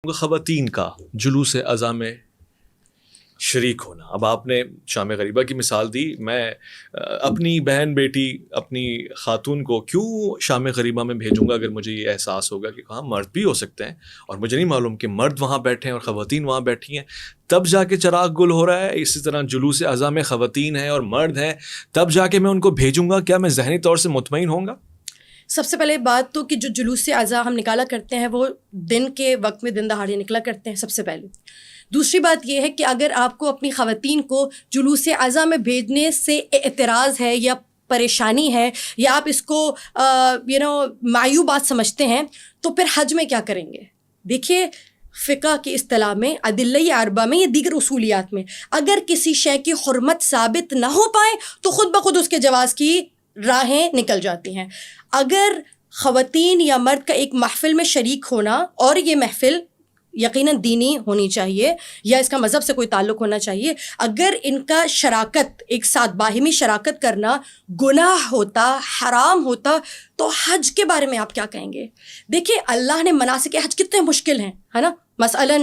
خواتین کا جلوس اذاں میں شریک ہونا. اب آپ نے شام غریبہ کی مثال دی. میں اپنی بہن بیٹی اپنی خاتون کو کیوں شام غریبہ میں بھیجوں گا اگر مجھے یہ احساس ہوگا کہ ہاں مرد بھی ہو سکتے ہیں اور مجھے نہیں معلوم کہ مرد وہاں بیٹھے ہیں اور خواتین وہاں بیٹھی ہیں, تب جا کے چراغ گل ہو رہا ہے. اسی طرح جلوس اذاں میں خواتین ہیں اور مرد ہیں, تب جا کے میں ان کو بھیجوں گا. کیا میں ذہنی طور سے مطمئن ہوں گا؟ سب سے پہلے بات تو کہ جو جلوس اذاں ہم نکالا کرتے ہیں وہ دن کے وقت میں دن دہاڑے نکلا کرتے ہیں سب سے پہلے. دوسری بات یہ ہے کہ اگر آپ کو اپنی خواتین کو جلوس اذاں میں بھیجنے سے اعتراض ہے یا پریشانی ہے یا آپ اس کو معیوب بات سمجھتے ہیں تو پھر حج میں کیا کریں گے؟ دیکھیے فقہ کی اصطلاح میں ادلہ اربعہ میں یا دیگر اصولیات میں اگر کسی شے کی حرمت ثابت نہ ہو پائے تو خود بخود اس کے جواز کی راہیں نکل جاتی ہیں. اگر خواتین یا مرد کا ایک محفل میں شریک ہونا, اور یہ محفل یقیناً دینی ہونی چاہیے یا اس کا مذہب سے کوئی تعلق ہونا چاہیے, اگر ان کا شراکت ایک ساتھ باہمی شراکت کرنا گناہ ہوتا, حرام ہوتا, تو حج کے بارے میں آپ کیا کہیں گے؟ دیکھیں اللہ نے مناسک حج کتنے مشکل ہیں, ہے نا. مثلاً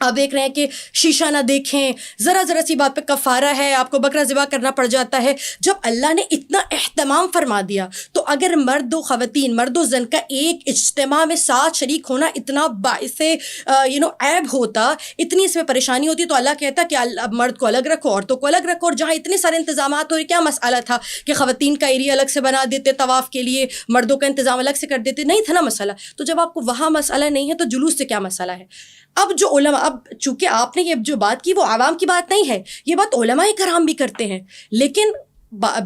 آپ دیکھ رہے ہیں کہ شیشہ نہ دیکھیں, ذرا سی بات پہ کفارہ ہے, آپ کو بکرا ذبح کرنا پڑ جاتا ہے. جب اللہ نے اتنا اہتمام فرما دیا تو اگر مرد و خواتین, مرد و زن کا ایک اجتماع میں ساتھ شریک ہونا اتنا باعث عیب ہوتا, اتنی اس میں پریشانی ہوتی, تو اللہ کہتا کہ مرد کو الگ رکھو, عورتوں کو الگ رکھو. اور جہاں اتنے سارے انتظامات ہو رہے, کیا مسئلہ تھا کہ خواتین کا ایریا الگ سے بنا دیتے طواف کے لیے, مردوں کا انتظام الگ سے کر دیتے؟ نہیں تھا نا مسئلہ. تو جب آپ کو وہاں مسئلہ نہیں ہے تو جلوس سے کیا مسئلہ ہے؟ اب جو علماء, اب چونکہ آپ نے یہ جو بات کی وہ عوام کی بات نہیں ہے, یہ بات علماء کرام بھی کرتے ہیں, لیکن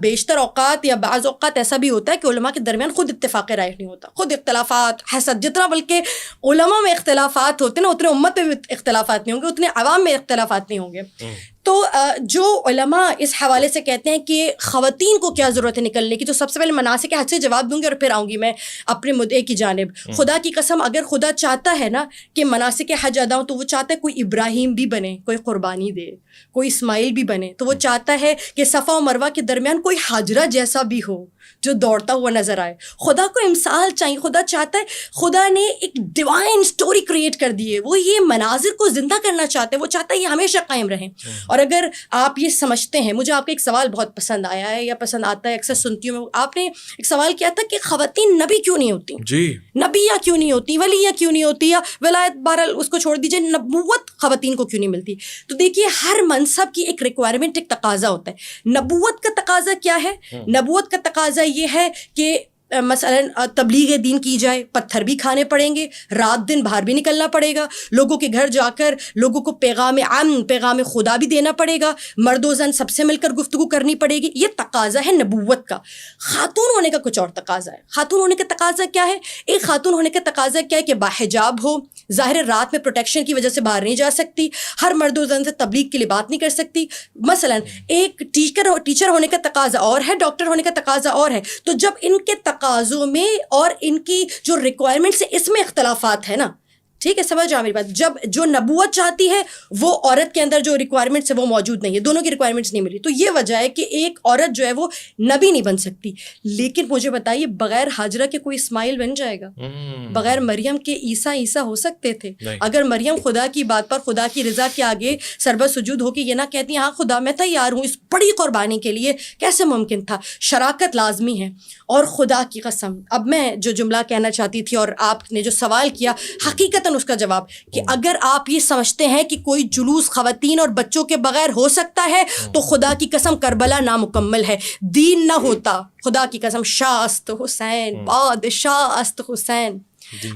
بیشتر اوقات یا بعض اوقات ایسا بھی ہوتا ہے کہ علماء کے درمیان خود اتفاق رائے نہیں ہوتا, خود اختلافات, حسد, جتنا بلکہ علماء میں اختلافات ہوتے ہیں نا اتنے امت میں بھی اختلافات نہیں ہوں گے, اتنے عوام میں اختلافات نہیں ہوں گے. تو جو علماء اس حوالے سے کہتے ہیں کہ خواتین کو کیا ضرورت ہے نکلنے کی, تو سب سے پہلے مناسک حج سے جواب دوں گی اور پھر آؤں گی میں اپنے مدعے کی جانب. خدا کی قسم اگر خدا چاہتا ہے نا کہ مناسک حج ادا ہوں, تو وہ چاہتا ہے کوئی ابراہیم بھی بنے, کوئی قربانی دے, کوئی اسماعیل بھی بنے. تو وہ چاہتا ہے کہ صفا و مروہ کے درمیان کوئی حاجرہ جیسا بھی ہو جو دوڑتا ہوا نظر آئے. خدا کو امثال چاہیے, خدا چاہتا ہے, خدا نے ایک ڈیوائن سٹوری کریٹ کر دی ہے, وہ یہ مناظر کو زندہ کرنا چاہتے ہیں, وہ چاہتا ہے یہ ہمیشہ قائم رہیں. اور اگر آپ یہ سمجھتے ہیں, مجھے آپ کا ایک سوال بہت پسند آیا ہے یا پسند آتا ہے, اکثر سنتی ہوں میں, آپ نے ایک سوال کیا تھا کہ خواتین نبی کیوں نہیں ہوتی؟ جی, نبیہ کیوں نہیں ہوتی, ولیہ کیوں نہیں ہوتی, یا ولایت بہرحال اس کو چھوڑ دیجیے, نبوت خواتین کو کیوں نہیں ملتی؟ تو دیکھیے ہر منصب کی ایک ریکوائرمنٹ, ایک تقاضا ہوتا ہے. نبوت کا تقاضا کیا ہے؟ نبوت کا تقاضا یہ ہے کہ مثلا تبلیغ دین کی جائے, پتھر بھی کھانے پڑیں گے, رات دن باہر بھی نکلنا پڑے گا, لوگوں کے گھر جا کر لوگوں کو پیغام امن, پیغام خدا بھی دینا پڑے گا, مرد و زن سب سے مل کر گفتگو کرنی پڑے گی. یہ تقاضا ہے نبوت کا. خاتون ہونے کا کچھ اور تقاضا ہے. خاتون ہونے کا تقاضا کیا ہے؟ ایک خاتون ہونے کا تقاضا کیا ہے کہ باحجاب ہو, ظاہر رات میں پروٹیکشن کی وجہ سے باہر نہیں جا سکتی, ہر مرد و زن سے تبلیغ کے لیے بات نہیں کر سکتی. مثلا ایک ٹیچر ہونے کا تقاضا اور ہے, ڈاکٹر ہونے کا تقاضا اور ہے. تو جب ان کے تقاضوں میں اور ان کی جو ریکوائرمنٹس ہے اس میں اختلافات ہے نا, ٹھیک ہے, سمجھ جاؤ میری بات. جب جو نبوت چاہتی ہے وہ عورت کے اندر جو ریکوائرمنٹس ہے وہ موجود نہیں ہے, دونوں کی ریکوائرمنٹس نہیں ملی. تو یہ وجہ ہے کہ ایک عورت جو ہے وہ نبی نہیں بن سکتی. لیکن مجھے بتائیے بغیر ہاجرہ کے کوئی اسماعیل بن جائے گا؟ بغیر مریم کے عیسیٰ ہو سکتے تھے؟ اگر مریم خدا کی بات پر, خدا کی رضا کے آگے سربت سجود ہو کے یہ نہ کہتی ہاں خدا میں تیار ہوں اس بڑی قربانی کے لیے, کیسے ممکن تھا؟ شراکت لازمی ہے. اور خدا کی قسم اب میں جو جملہ کہنا چاہتی تھی اور آپ نے جو سوال کیا, حقیقتاً اس کا جواب کہ اگر آپ یہ سمجھتے ہیں کہ کوئی جلوس خواتین اور بچوں کے بغیر ہو سکتا ہے تو خدا کی قسم کربلا نامکمل ہے, دین نہ ہوتا. خدا کی قسم شاہ است حسین, بادشاہ است حسین.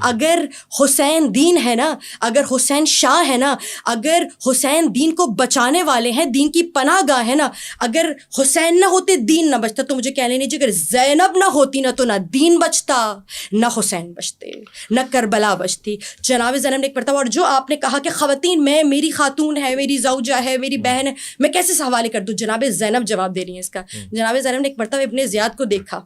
اگر حسین دین ہے نا, اگر حسین شاہ ہے نا, اگر حسین دین کو بچانے والے ہیں, دین کی پناہ گاہ ہے نا, اگر حسین نہ ہوتے دین نہ بچتا. تو مجھے کہنے نہیں, اگر زینب نہ ہوتی نا تو نہ دین بچتا, نہ حسین بچتے, نہ کربلا بچتی. جناب زینب نے ایک مرتبہ, اور جو آپ نے کہا کہ خواتین میں, میری خاتون ہے, میری زوجہ ہے, میری بہن ہے, میں کیسے حوالے کر دوں؟ جناب زینب جواب دے رہی ہیں اس کا. جناب زینب نے ایک مرتبہ ابن زیاد کو دیکھا,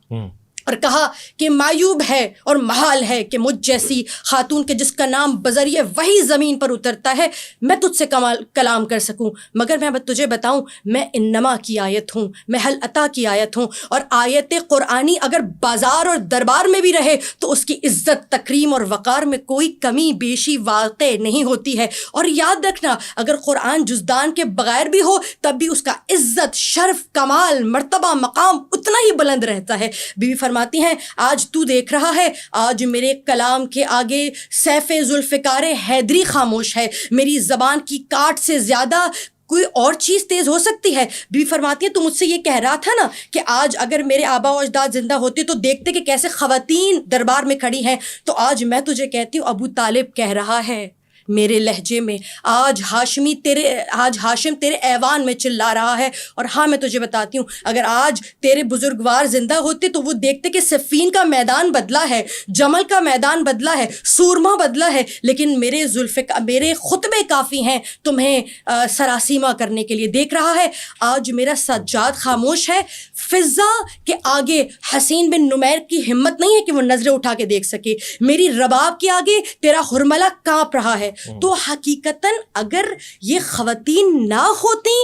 اور کہا کہ معیوب ہے اور محال ہے کہ مجھ جیسی خاتون کے جس کا نام بذریعہ وہی زمین پر اترتا ہے میں تجھ سے کلام کر سکوں، مگر میں تجھے بتاؤں میں انما کی آیت ہوں، میں حل عطا کی آیت ہوں، اور آیت قرآنی اگر بازار اور دربار میں بھی رہے تو اس کی عزت تکریم اور وقار میں کوئی کمی بیشی واقع نہیں ہوتی ہے۔ اور یاد رکھنا اگر قرآن جزدان کے بغیر بھی ہو تب بھی اس کا عزت، شرف، کمال، مرتبہ، مقام اتنا ہی بلند رہتا ہے۔ بی بی فرماتی ہیں آج تو دیکھ رہا ہے، آج میرے کلام کے آگے سیف ذوالفقار حیدری خاموش ہے، میری زبان کی کاٹ سے زیادہ کوئی اور چیز تیز ہو سکتی ہے؟ بی فرماتی ہیں تو مجھ سے یہ کہہ رہا تھا نا کہ آج اگر میرے آبا و اجداد زندہ ہوتے تو دیکھتے کہ کیسے خواتین دربار میں کھڑی ہیں، تو آج میں تجھے کہتی ہوں ابو طالب کہہ رہا ہے میرے لہجے میں، آج ہاشم تیرے ایوان میں چلا رہا ہے۔ اور ہاں میں تجھے بتاتی ہوں اگر آج تیرے بزرگوار زندہ ہوتے تو وہ دیکھتے کہ صفین کا میدان بدلا ہے، جمل کا میدان بدلا ہے، سورما بدلا ہے، لیکن میرے خطبے کافی ہیں تمہیں سراسیمہ کرنے کے لیے۔ دیکھ رہا ہے آج میرا سجاد خاموش ہے، فضا کے آگے حسین بن نمیر کی ہمت نہیں ہے کہ وہ نظریں اٹھا کے دیکھ سکے، میری رباب کے آگے تیرا حرملہ کانپ رہا ہے۔ تو حقیقتاً اگر یہ خواتین نہ ہوتی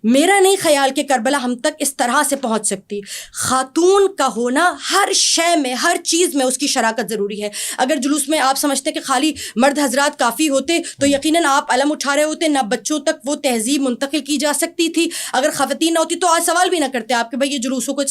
میرا نہیں خیال کہ کربلا ہم تک اس طرح سے پہنچ سکتی۔ خاتون کا ہونا ہر شے میں، ہر چیز میں اس کی شراکت ضروری ہے۔ اگر جلوس میں آپ سمجھتے کہ خالی مرد حضرات کافی ہوتے تو یقیناً آپ علم اٹھا رہے ہوتے، نہ بچوں تک وہ تہذیب منتقل کی جا سکتی تھی۔ اگر خواتین نہ ہوتی تو آج سوال بھی نہ کرتے آپ کہ بھائی یہ جلوسوں کا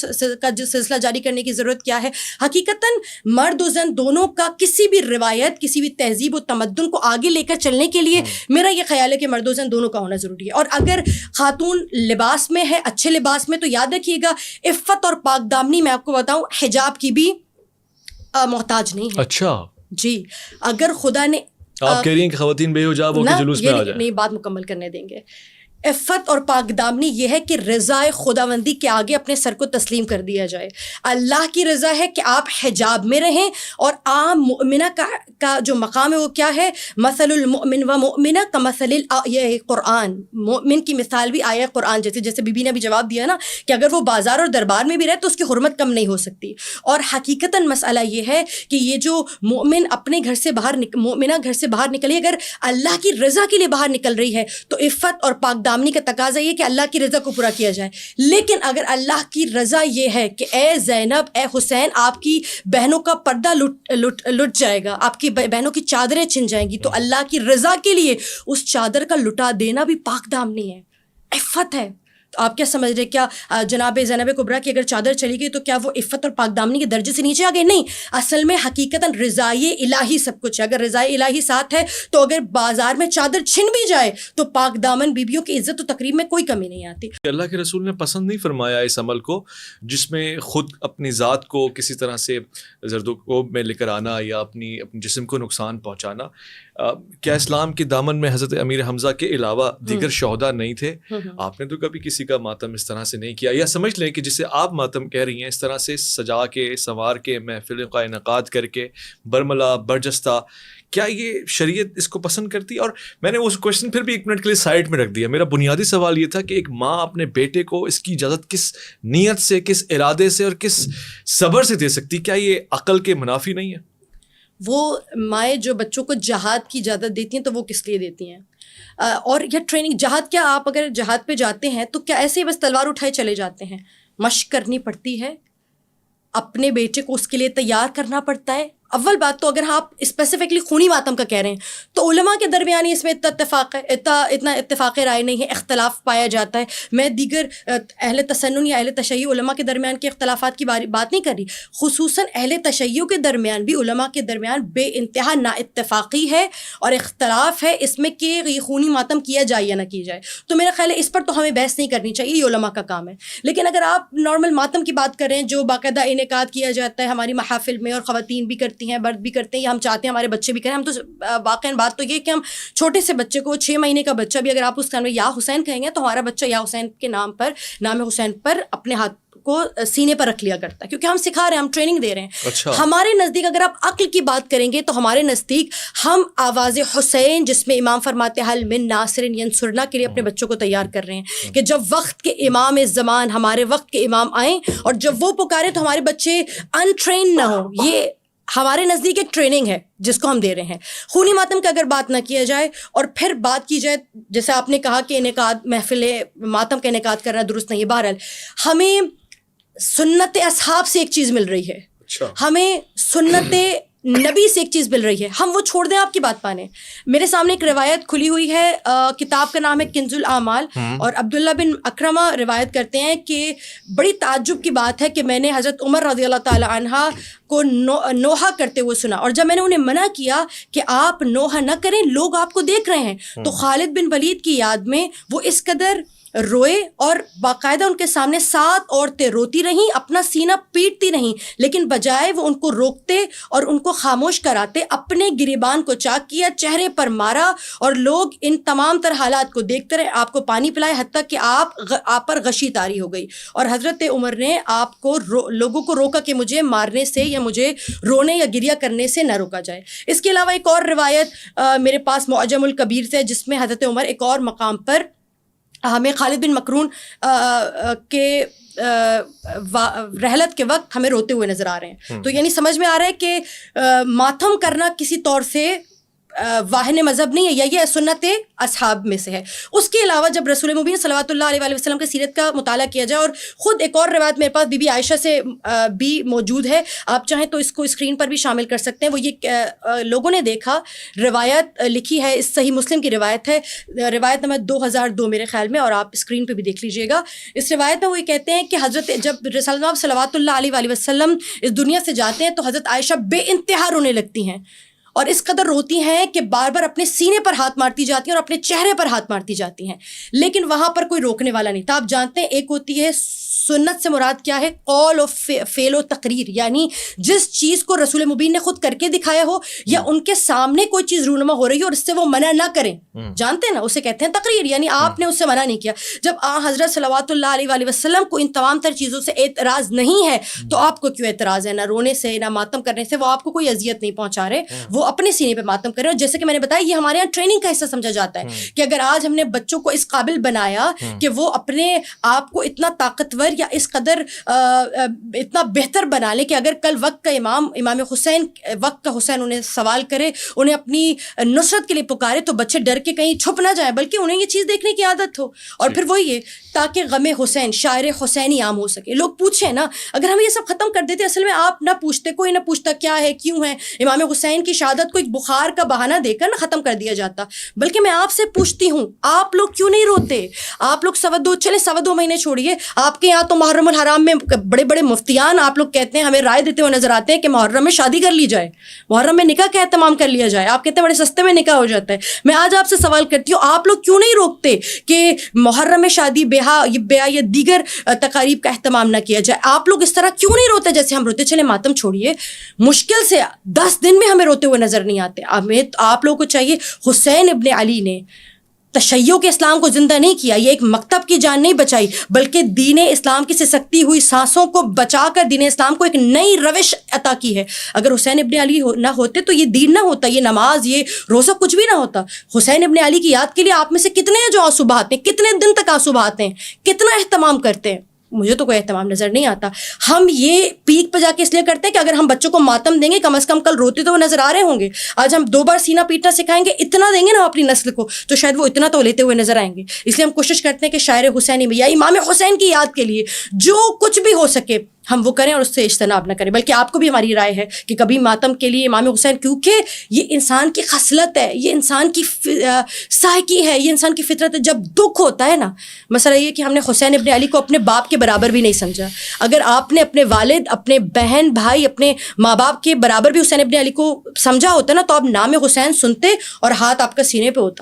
سلسلہ جاری کرنے کی ضرورت کیا ہے۔ حقیقتاً مرد و زن دونوں کا کسی بھی روایت، کسی بھی تہذیب و تمدن کو آگے لے کر چلنے کے لیے میرا یہ خیال ہے کہ مرد و زن دونوں کا ہونا ضروری ہے۔ اور اگر خاتون لباس میں ہے، اچھے لباس میں، تو یاد رکھیے گا عفت اور پاک دامنی میں آپ کو بتاؤں حجاب کی بھی محتاج نہیں ہے۔ اچھا جی، اگر خدا نے آپ کہہ رہی ہیں کہ خواتین بے حجاب ہو کے جلوس میں آ جائیں؟ نہیں، بات مکمل کرنے دیں گے۔ عفت اور پاک دامنی یہ ہے کہ رضائے خداوندی کے آگے اپنے سر کو تسلیم کر دیا جائے۔ اللہ کی رضا ہے کہ آپ حجاب میں رہیں، اور عام مؤمنہ کا جو مقام ہے وہ کیا ہے؟ مثل المؤمن و مؤمنہ کمثل الآیہ قرآن، مومن کی مثال بھی آیہ قرآن جیسے بی بی نے بھی جواب دیا نا کہ اگر وہ بازار اور دربار میں بھی رہے تو اس کی حرمت کم نہیں ہو سکتی۔ اور حقیقتاً مسئلہ یہ ہے کہ یہ جو مومن اپنے گھر سے باہر مومنہ گھر سے باہر نکلی، اگر اللہ کی رضا کے لیے باہر نکل رہی ہے تو عفت اور پاک دامنی کا تقاضا یہ کہ اللہ کی رضا کو پورا کیا جائے۔ لیکن اگر اللہ کی رضا یہ ہے کہ اے زینب، اے حسین، آپ کی بہنوں کا پردہ لٹ جائے گا، آپ کی بہنوں کی چادریں چھن جائیں گی، تو اللہ کی رضا کے لیے اس چادر کا لٹا دینا بھی پاک دامنی ہے، عفت ہے۔ تو آپ کیا سمجھ رہے، کیا جناب زینب کبریٰ کی اگر چادر چلی گئی تو کیا وہ عفت اور پاک دامنی کے درجے سے نیچے آ گئے؟ نہیں، اصل میں حقیقتاً رضائے الہی سب کچھ ہے۔ اگر رضائے الہی ساتھ ہے تو اگر بازار میں چادر چھن بھی جائے تو پاک دامن بیبیوں کی عزت و تقریب میں کوئی کمی نہیں آتی۔ اللہ کے رسول نے پسند نہیں فرمایا اس عمل کو جس میں خود اپنی ذات کو کسی طرح سے زرد و کوب میں لے کر آنا یا اپنی جسم کو نقصان پہنچانا۔ کیا اسلام کے دامن میں حضرت امیر حمزہ کے علاوہ دیگر شہداء نہیں تھے؟ آپ نے تو کبھی کسی کا ماتم اس طرح سے نہیں کیا، یا سمجھ لیں کہ جسے آپ ماتم کہہ رہی ہیں اس طرح سے سجا کے سنوار کے محفل کا انعقاد کر کے برملا برجستہ، کیا یہ شریعت اس کو پسند کرتی؟ اور میں نے اس کوشچن پھر بھی ایک منٹ کے لیے سائڈ میں رکھ دیا۔ میرا بنیادی سوال یہ تھا کہ ایک ماں اپنے بیٹے کو اس کی اجازت کس نیت سے، کس ارادے سے اور کس صبر سے دے سکتی؟ کیا یہ عقل کے منافی نہیں ہے؟ وہ مائیں جو بچوں کو جہاد کی اجازت دیتی ہیں تو وہ کس لیے دیتی ہیں؟ اور یہ ٹریننگ جہاد، کیا آپ اگر جہاد پہ جاتے ہیں تو کیا ایسے ہی بس تلوار اٹھائے چلے جاتے ہیں؟ مشق کرنی پڑتی ہے، اپنے بیٹے کو اس کے لیے تیار کرنا پڑتا ہے۔ اول بات تو اگر آپ اسپیسیفکلی خونی ماتم کا کہہ رہے ہیں تو علماء کے درمیان اس میں اتنا اتفاق رائے نہیں ہے، اختلاف پایا جاتا ہے۔ میں دیگر اہل تسنن یا اہل تشیع علماء کے درمیان کے اختلافات کی بات نہیں کر رہی، خصوصاً اہل تشیع کے درمیان بھی علماء کے درمیان بے انتہا نا اتفاقی ہے اور اختلاف ہے اس میں کہ یہ خونی ماتم کیا جائے یا نہ کی جائے۔ تو میرا خیال ہے اس پر تو ہمیں بحث نہیں کرنی چاہیے، یہ علماء کا کام ہے۔ لیکن اگر آپ نارمل ماتم کی بات کر رہے ہیں جو باقاعدہ انعقاد کیا جاتا ہے ہماری محافل میں، اور خواتین بھی کرتی ہیں، مرد بھی کرتے ہیں، یا ہم چاہتے ہیں ہمارے بچے بھی کریں، ہم تو واقعاً بات تو یہ کہ ہم چھوٹے سے بچے کو 6 مہینے کا بچہ بھی اگر آپ اس ٹائم میں یا حسین کہیں گے تو ہمارا بچہ یا حسین کے نام حسین پر اپنے ہاتھ کو سینے پر رکھ لیا کرتا ہے, کیونکہ ہم سکھا رہے ہیں, ہم ٹریننگ دے رہے ہیں. اچھا. ہمارے نزدیک اگر آپ عقل کی بات کریں گے تو ہمارے نزدیک ہم آواز حسین, جس میں امام فرماتے ہیں حل من ناصر ینصرنا, کے لیے اپنے بچوں کو تیار کر رہے ہیں کہ جب وقت کے امام زمان, ہمارے وقت کے امام آئیں اور جب وہ پکارے تو ہمارے بچے انٹرین نہ ہوں. یہ ہمارے نزدیک ایک ٹریننگ ہے جس کو ہم دے رہے ہیں. خونی ماتم کا اگر بات نہ کیا جائے اور پھر بات کی جائے, جیسے آپ نے کہا کہ انعقاد محفل ماتم کا انعقاد کرنا درست نہیں ہے, بہرحال ہمیں سنت اصحاب سے ایک چیز مل رہی ہے, ہمیں سنت نبی سے ایک چیز مل رہی ہے, ہم وہ چھوڑ دیں آپ کی بات مانیں. میرے سامنے ایک روایت کھلی ہوئی ہے, کتاب کا نام ہے کنز الاعمال, اور عبداللہ بن اکرمہ روایت کرتے ہیں کہ بڑی تعجب کی بات ہے کہ میں نے حضرت عمر رضی اللہ تعالی عنہ کو نوحہ کرتے ہوئے سنا, اور جب میں نے انہیں منع کیا کہ آپ نوحہ نہ کریں, لوگ آپ کو دیکھ رہے ہیں, تو خالد بن ولید کی یاد میں وہ اس قدر روئے اور باقاعدہ ان کے سامنے 7 عورتیں روتی رہیں, اپنا سینہ پیٹتی رہیں, لیکن بجائے وہ ان کو روکتے اور ان کو خاموش کراتے, اپنے گریبان کو چاک کیا, چہرے پر مارا, اور لوگ ان تمام تر حالات کو دیکھتے رہے, آپ کو پانی پلائے, حتیٰ کہ آپ پر غشی طاری ہو گئی. اور حضرت عمر نے آپ کو لوگوں کو روکا کہ مجھے مارنے سے یا مجھے رونے یا گریہ کرنے سے نہ روکا جائے. اس کے علاوہ ایک اور روایت میرے پاس معجم الکبیر سے, جس میں حضرت عمر ایک اور مقام پر ہمیں خالد بن مکرون کے رحلت کے وقت ہمیں روتے ہوئے نظر آ رہے ہیں. تو یعنی سمجھ میں آ رہا ہے کہ ماتم کرنا کسی طور سے واہن مذہب نہیں ہے, یا یہ سنت اصحاب میں سے ہے. اس کے علاوہ جب رسول مبین صلوات اللہ علیہ وسلم کی سیرت کا مطالعہ کیا جائے, اور خود ایک اور روایت میرے پاس بی بی عائشہ سے بھی موجود ہے, آپ چاہیں تو اس کو اسکرین پر بھی شامل کر سکتے ہیں. وہ یہ لوگوں نے دیکھا, روایت لکھی ہے, اس صحیح مسلم کی روایت ہے, روایت نمبر 2002 میرے خیال میں, اور آپ اسکرین پہ بھی دیکھ لیجیے گا. اس روایت میں وہ یہ کہتے ہیں کہ حضرت جب رسول اللہ صلوات اللہ علیہ وسلم اس دنیا سے جاتے ہیں تو حضرت عائشہ بے انتہا رونے لگتی ہیں, اور اس قدر روتی ہیں کہ بار بار اپنے سینے پر ہاتھ مارتی جاتی ہیں اور اپنے چہرے پر ہاتھ مارتی جاتی ہیں, لیکن وہاں پر کوئی روکنے والا نہیں تھا. آپ جانتے ہیں ایک ہوتی ہے سنت سے مراد کیا ہے, قول و فعل و تقریر, یعنی جس چیز کو رسول مبین نے خود کر کے دکھایا ہو یا ان کے سامنے کوئی چیز رونما ہو رہی ہو اور اس سے وہ منع نہ کریں, جانتے ہیں نا, اسے کہتے ہیں تقریر, یعنی آپ نے اس سے منع نہیں کیا. جب حضرت صلوات اللہ علیہ وسلم کو ان تمام تر چیزوں سے اعتراض نہیں ہے تو آپ کو کیوں اعتراض ہے؟ نہ رونے سے نہ ماتم کرنے سے, وہ آپ کو کوئی اذیت نہیں پہنچا رہے, وہ اپنے سینے پہ ماتم کریں. اور جیسے کہ میں نے بتایا, یہ ہمارے یہاں ٹریننگ کا حصہ سمجھا جاتا ہے کہ اگر آج ہم نے بچوں کو اس قابل بنایا کہ وہ اپنے آپ کو اتنا طاقتور یا اس قدر اتنا بہتر بنا لیں کہ اگر کل وقت کا امام حسین, وقت کا حسین انہیں سوال کرے, انہیں اپنی نصرت کے لیے پکارے, تو بچے ڈر کے کہیں چھپ نہ جائیں, بلکہ انہیں یہ چیز دیکھنے کی عادت ہو. اور پھر وہی ہے تاکہ غم حسین, شاعر حسینی عام ہو سکے. لوگ پوچھیں نا, اگر ہم یہ سب ختم کر دیتے, اصل میں آپ نہ پوچھتے, کوئی نہ پوچھتا کیا ہے کیوں ہے, امام حسین کی شہادت کو ایک بخار کا بہانہ دے کر نہ ختم کر دیا جاتا. بلکہ میں آپ سے پوچھتی ہوں, آپ لوگ کیوں نہیں روتے؟ آپ لوگ 2 مہینے چھوڑیے, آپ کے یہاں تو محرم الحرام میں بڑے بڑے مفتیان آپ لوگ کہتے ہیں, ہمیں رائے دیتے ہوئے نظر آتے ہیں کہ محرم میں شادی کر لی جائے, محرم میں نکاح کا اہتمام کر لیا جائے. آپ کہتے ہیں بڑے سستے میں نکاح ہو جاتا ہے. میں آج آپ سے سوال کرتی ہوں, آپ لوگ کیوں نہیں روکتے کہ محرم میں شادی, بیاہ یا دیگر تقاریب کا اہتمام نہ کیا جائے؟ آپ لوگ اس طرح کیوں نہیں روتے جیسے ہم روتے؟ چلے ماتم چھوڑیے, مشکل سے 10 دن میں ہمیں روتے ہوئے نظر نہیں آتے. آپ لوگوں کو چاہیے, حسین ابن علی نے تشیع کے اسلام کو زندہ نہیں کیا, یہ ایک مکتب کی جان نہیں بچائی, بلکہ دین اسلام کی سسکتی ہوئی سانسوں کو بچا کر دین اسلام کو ایک نئی روش عطا کی ہے. اگر حسین ابن علی نہ ہوتے تو یہ دین نہ ہوتا, یہ نماز, یہ روزہ, کچھ بھی نہ ہوتا. حسین ابن علی کی یاد کے لیے آپ میں سے کتنے ہیں جو آنسو بہاتے ہیں, کتنے دن تک آنسو بہاتے ہیں, کتنا اہتمام کرتے ہیں؟ مجھے تو کوئی اہتمام نظر نہیں آتا. ہم یہ پیک پہ جا کے اس لیے کرتے ہیں کہ اگر ہم بچوں کو ماتم دیں گے, کم از کم کل روتے تو وہ نظر آ رہے ہوں گے. آج ہم 2 بار سینہ پیٹنا سکھائیں گے, اتنا دیں گے نا اپنی نسل کو, تو شاید وہ اتنا تو لیتے ہوئے نظر آئیں گے. اس لیے ہم کوشش کرتے ہیں کہ شاعر حسینی میں یا امام حسین کی یاد کے لیے جو کچھ بھی ہو سکے ہم وہ کریں, اور اس سے اجتناب نہ کریں. بلکہ آپ کو بھی ہماری رائے ہے کہ کبھی ماتم کے لیے امام حسین, کیونکہ یہ انسان کی خصلت ہے, یہ انسان کی سائیکی ہے, یہ انسان کی فطرت ہے. جب دکھ ہوتا ہے نا, مسئلہ یہ کہ ہم نے حسین ابن علی کو اپنے باپ کے برابر بھی نہیں سمجھا. اگر آپ نے اپنے والد, اپنے بہن بھائی, اپنے ماں باپ کے برابر بھی حسین ابن علی کو سمجھا ہوتا نا, تو آپ نام حسین سنتے اور ہاتھ آپ کا سینے پہ ہوتا.